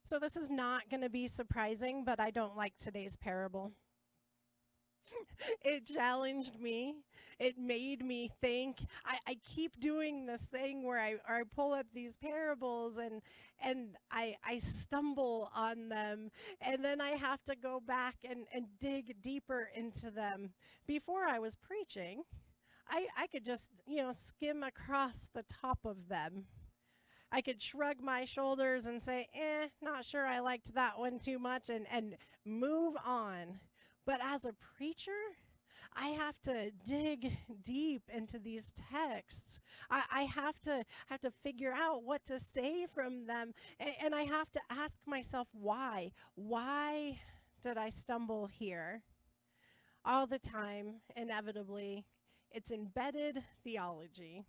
So this is not going to be surprising, but I don't like today's parable. It challenged me. It made me think. I keep doing this thing where I pull up these parables and I stumble on them, and then I have to go back and dig deeper into them. Before I was preaching, I could just, skim across the top of them. I could shrug my shoulders and say, not sure I liked that one too much, and move on. But as a preacher, I have to dig deep into these texts. I have to figure out what to say from them, and I have to ask myself why. Why did I stumble here? All the time, inevitably, it's embedded theology.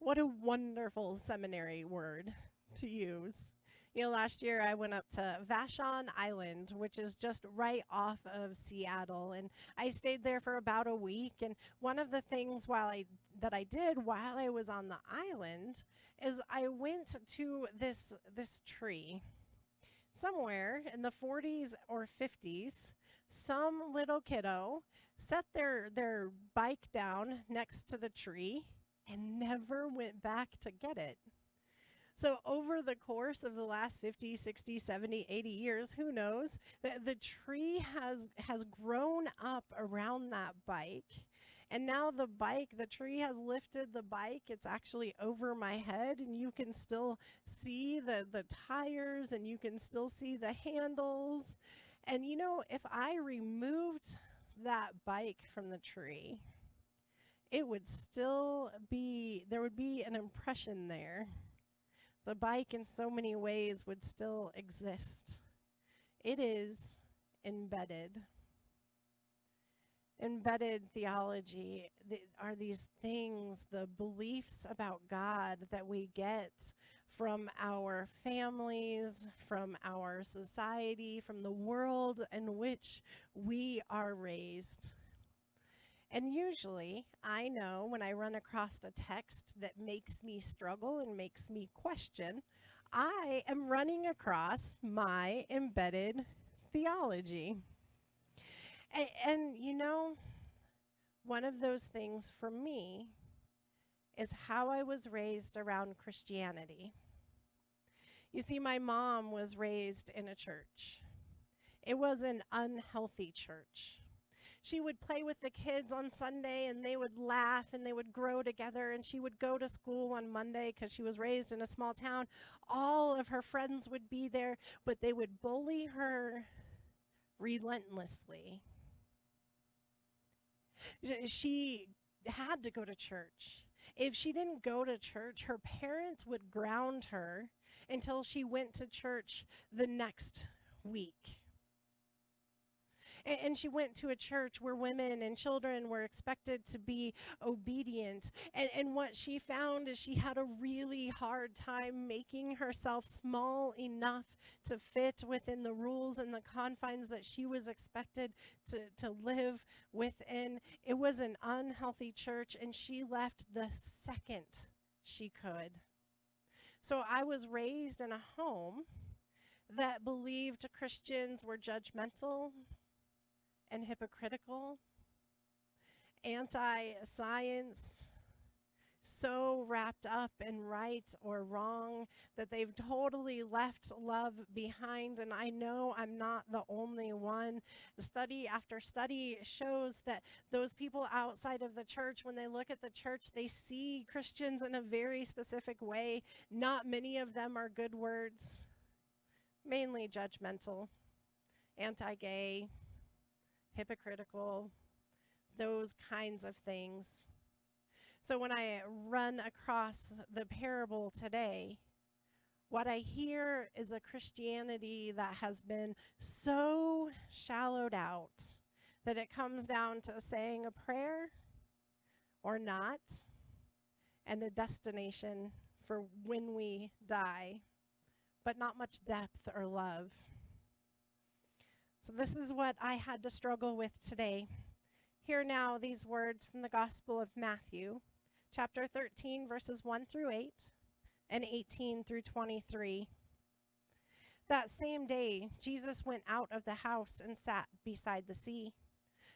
What a wonderful seminary word to use. Last year I went up to Vashon Island, which is just right off of Seattle, and I stayed there for about a week. And one of the things that I did while I was on the island is I went to this tree. Somewhere in the 40s or 50s, some little kiddo set their bike down next to the tree and never went back to get it. So over the course of the last 50, 60, 70, 80 years, who knows, the tree has grown up around that bike. And now the tree has lifted the bike. It's actually over my head, and you can still see the tires, and you can still see the handles. And if I removed that bike from the tree, it would still be, there would be an impression there. The bike in so many ways would still exist. It is embedded. Embedded theology are these things, the beliefs about God that we get from our families, from our society, from the world in which we are raised. And usually, I know when I run across a text that makes me struggle and makes me question, I am running across my embedded theology. And one of those things for me is how I was raised around Christianity. You see, my mom was raised in a church. It was an unhealthy church. She would play with the kids on Sunday, and they would laugh and they would grow together, and she would go to school on Monday because she was raised in a small town. All of her friends would be there, but they would bully her relentlessly. She had to go to church. If she didn't go to church, her parents would ground her until she went to church the next week. And she went to a church where women and children were expected to be obedient. And what she found is she had a really hard time making herself small enough to fit within the rules and the confines that she was expected to live within. It was an unhealthy church, and she left the second she could. So I was raised in a home that believed Christians were judgmental and hypocritical, anti-science, so wrapped up in right or wrong that they've totally left love behind. And I know I'm not the only one. Study after study shows that those people outside of the church, when they look at the church, they see Christians in a very specific way. Not many of them are good words, mainly judgmental, anti-gay, hypocritical, those kinds of things. So when I run across the parable today, what I hear is a Christianity that has been so shallowed out that it comes down to saying a prayer or not, and a destination for when we die, but not much depth or love. So this is what I had to struggle with today. Hear now these words from the Gospel of Matthew, chapter 13, verses 1 through 8, and 18 through 23. That same day, Jesus went out of the house and sat beside the sea.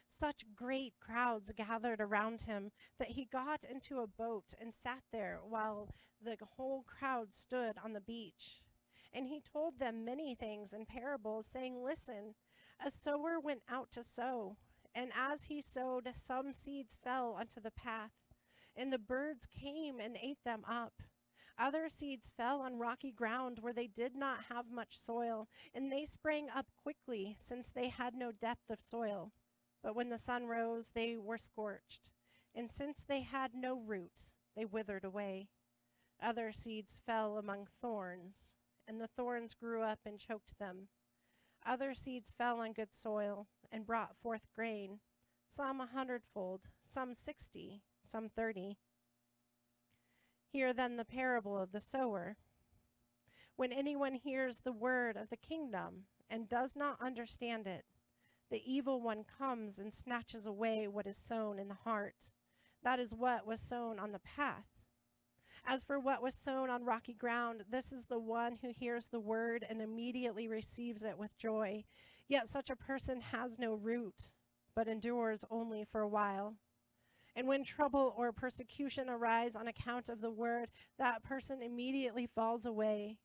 Such great crowds gathered around him that he got into a boat and sat there while the whole crowd stood on the beach. And he told them many things in parables, saying, "Listen, a sower went out to sow, and as he sowed, some seeds fell onto the path, and the birds came and ate them up. Other seeds fell on rocky ground where they did not have much soil, and they sprang up quickly, since they had no depth of soil. But when the sun rose, they were scorched, and since they had no root, they withered away. Other seeds fell among thorns, and the thorns grew up and choked them. Other seeds fell on good soil and brought forth grain, some 100-fold, some 60, some 30. Hear then the parable of the sower. When anyone hears the word of the kingdom and does not understand it, the evil one comes and snatches away what is sown in the heart. That is what was sown on the path. As for what was sown on rocky ground, this is the one who hears the word and immediately receives it with joy. Yet such a person has no root, but endures only for a while. And when trouble or persecution arise on account of the word, that person immediately falls away.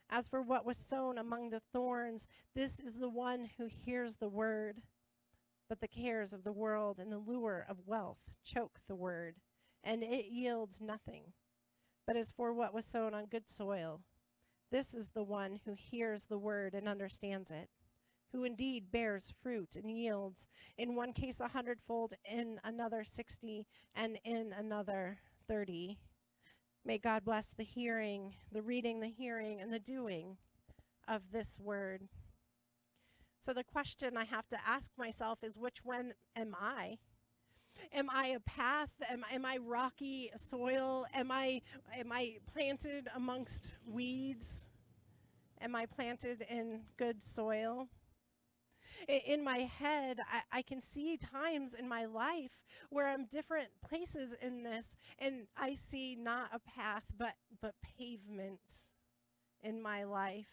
As for what was sown among the thorns, this is the one who hears the word, but the cares of the world and the lure of wealth choke the word, and it yields nothing. But as for what was sown on good soil, this is the one who hears the word and understands it, who indeed bears fruit and yields, in one case 100-fold, in another 60, and in another 30. May God bless the hearing, the reading, the hearing, and the doing of this word. So the question I have to ask myself is, which one am I? Am I a path? Am I rocky soil? Am I planted amongst weeds? Am I planted in good soil? In my head, I can see times in my life where I'm different places in this, and I see not a path, but pavement in my life.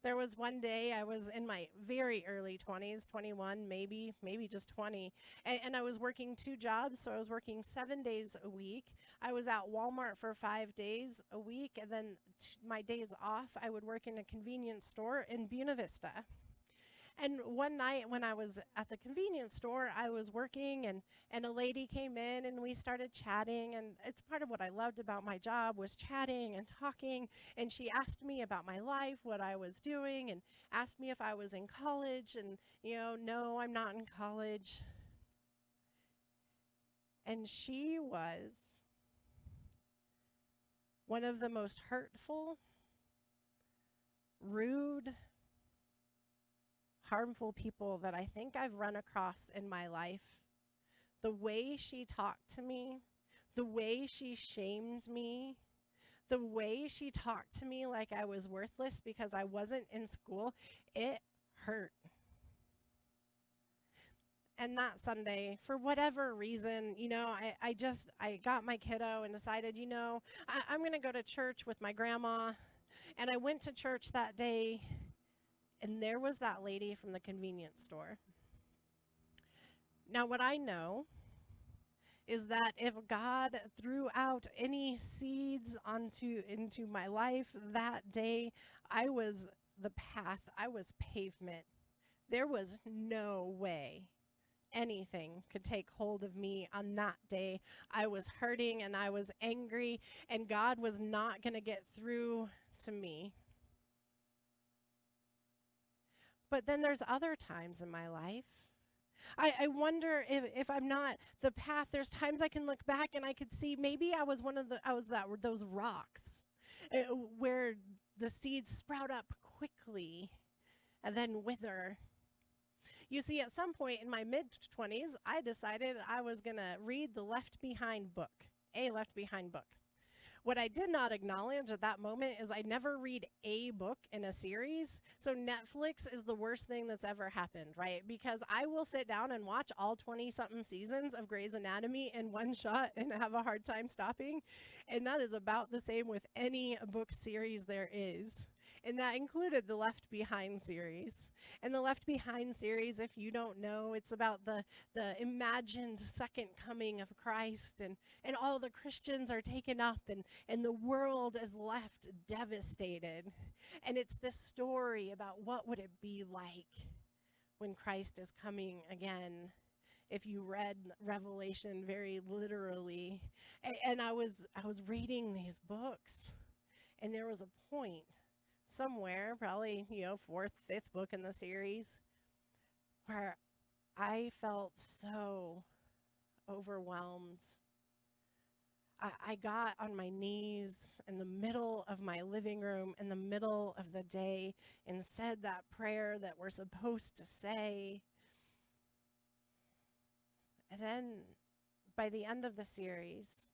There was one day I was in my very early 20s, 21, maybe just 20, and I was working 2 jobs, so I was working 7 days a week. I was at Walmart for 5 days a week, and then my days off, I would work in a convenience store in Buena Vista. And one night when I was at the convenience store, I was working, and a lady came in and we started chatting, and it's part of what I loved about my job was chatting and talking, and she asked me about my life, what I was doing, and asked me if I was in college, and no, I'm not in college. And she was one of the most hurtful, rude, harmful people that I think I've run across in my life. The way she talked to me, the way she shamed me, the way she talked to me like I was worthless because I wasn't in school, it hurt. And that Sunday, for whatever reason, I got my kiddo and decided, I'm going to go to church with my grandma. And I went to church that day, and there was that lady from the convenience store. Now, what I know is that if God threw out any seeds into my life that day, I was the path, I was pavement. There was no way anything could take hold of me on that day. I was hurting and I was angry, and God was not going to get through to me. But then there's other times in my life. I wonder if I'm not the path. There's times I can look back and I could see maybe I was those rocks where the seeds sprout up quickly and then wither. You see, at some point in my mid-20s, I decided I was going to read the Left Behind book, a Left Behind book. What I did not acknowledge at that moment is I never read a book in a series. So Netflix is the worst thing that's ever happened, right? Because I will sit down and watch all 20-something seasons of Grey's Anatomy in one shot and have a hard time stopping. And that is about the same with any book series there is. And that included the Left Behind series. And the Left Behind series, if you don't know, it's about the imagined second coming of Christ, and all the Christians are taken up, and the world is left devastated. And it's this story about what would it be like when Christ is coming again, if you read Revelation very literally. And I was reading these books, and there was a point somewhere, probably, fourth, fifth book in the series, where I felt so overwhelmed. I got on my knees in the middle of my living room in the middle of the day and said that prayer that we're supposed to say. And then by the end of the series,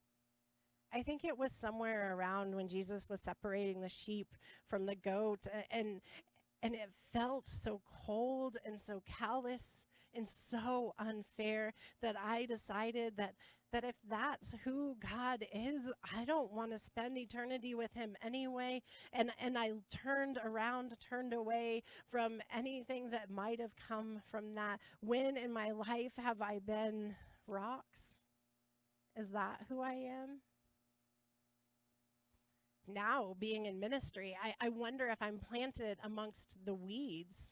I think it was somewhere around when Jesus was separating the sheep from the goat, and it felt so cold and so callous and so unfair that I decided that if that's who God is, I don't want to spend eternity with him anyway. And I turned away from anything that might have come from that. When in my life have I been rocks? Is that who I am? Now, being in ministry, I wonder if I'm planted amongst the weeds.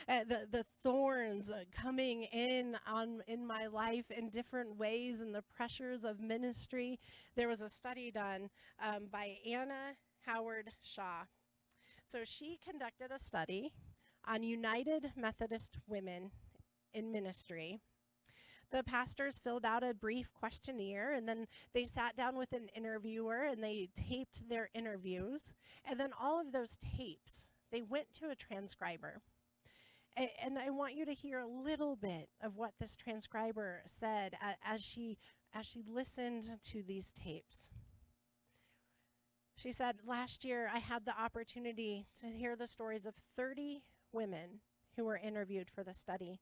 The thorns coming in my life in different ways, and the pressures of ministry. There was a study done by Anna Howard Shaw. So she conducted a study on United Methodist women in ministry. The pastors filled out a brief questionnaire, and then they sat down with an interviewer and they taped their interviews. And then all of those tapes, they went to a transcriber. And I want you to hear a little bit of what this transcriber said as she listened to these tapes. She said, "Last year I had the opportunity to hear the stories of 30 women who were interviewed for the study.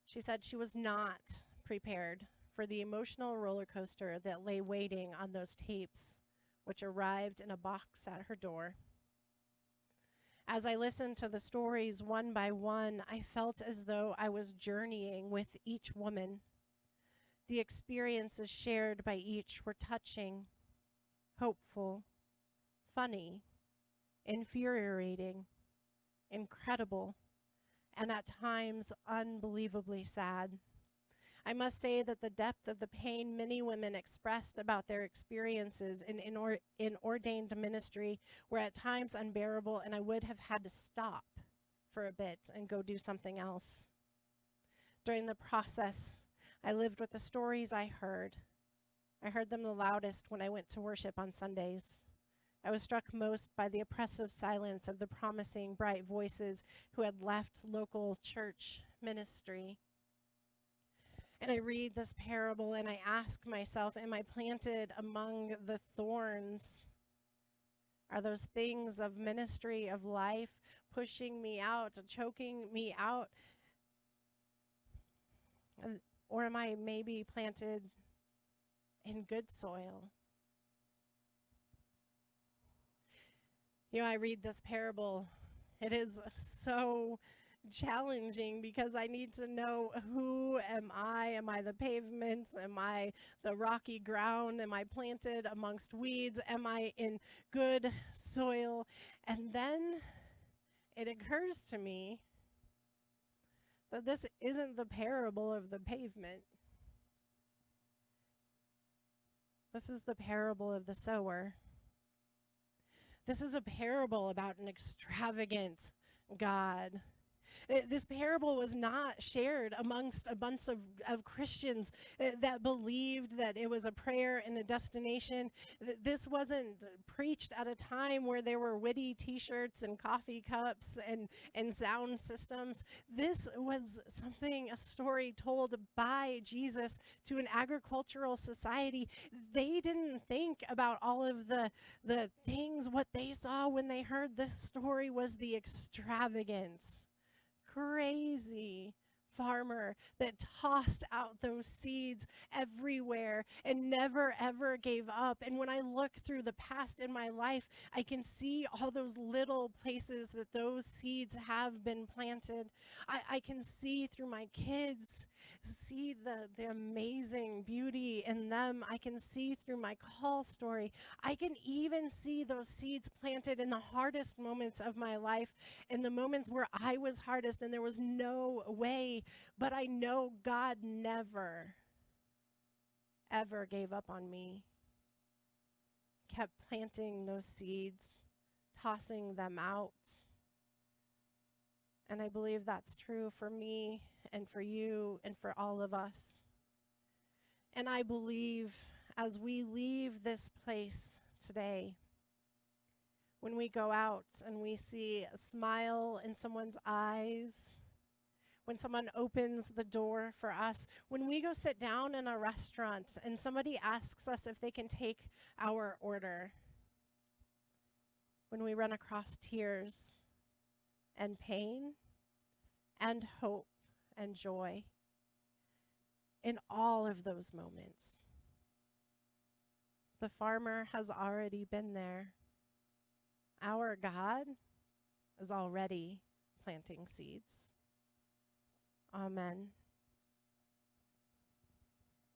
She said she was not prepared for the emotional roller coaster that lay waiting on those tapes, which arrived in a box at her door. As I listened to the stories one by one, I felt as though I was journeying with each woman. The experiences shared by each were touching, hopeful, funny, infuriating, incredible, and at times unbelievably sad. I must say that the depth of the pain many women expressed about their experiences in ordained ministry were at times unbearable, and I would have had to stop for a bit and go do something else. During the process, I lived with the stories I heard. I heard them the loudest when I went to worship on Sundays. I was struck most by the oppressive silence of the promising, bright voices who had left local church ministry. And I read this parable and I ask myself, am I planted among the thorns? Are those things of ministry, of life, pushing me out, choking me out? Or am I maybe planted in good soil? I read this parable. It is so challenging because I need to know, who am I? Am I the pavements? Am I the rocky ground? Am I planted amongst weeds? Am I in good soil? And then it occurs to me that this isn't the parable of the pavement. This is the parable of the sower. This is a parable about an extravagant God. This parable was not shared amongst a bunch of Christians that believed that it was a prayer and a destination. This wasn't preached at a time where there were witty t-shirts and coffee cups and sound systems. This was a story told by Jesus to an agricultural society. They didn't think about all of the things. What they saw when they heard this story was the extravagance, crazy, farmer that tossed out those seeds everywhere and never ever gave up. And when I look through the past in my life, I can see all those little places that those seeds have been planted. I can see through my kids, see the amazing beauty in them. I can see through my call story. I can even see those seeds planted in the hardest moments of my life, in the moments where I was hardest and there was no way. But I know God never, ever gave up on me. Kept planting those seeds, tossing them out. And I believe that's true for me and for you and for all of us. And I believe as we leave this place today, when we go out and we see a smile in someone's eyes, when someone opens the door for us, when we go sit down in a restaurant and somebody asks us if they can take our order, when we run across tears and pain and hope and joy, in all of those moments, the farmer has already been there. Our God is already planting seeds. Amen.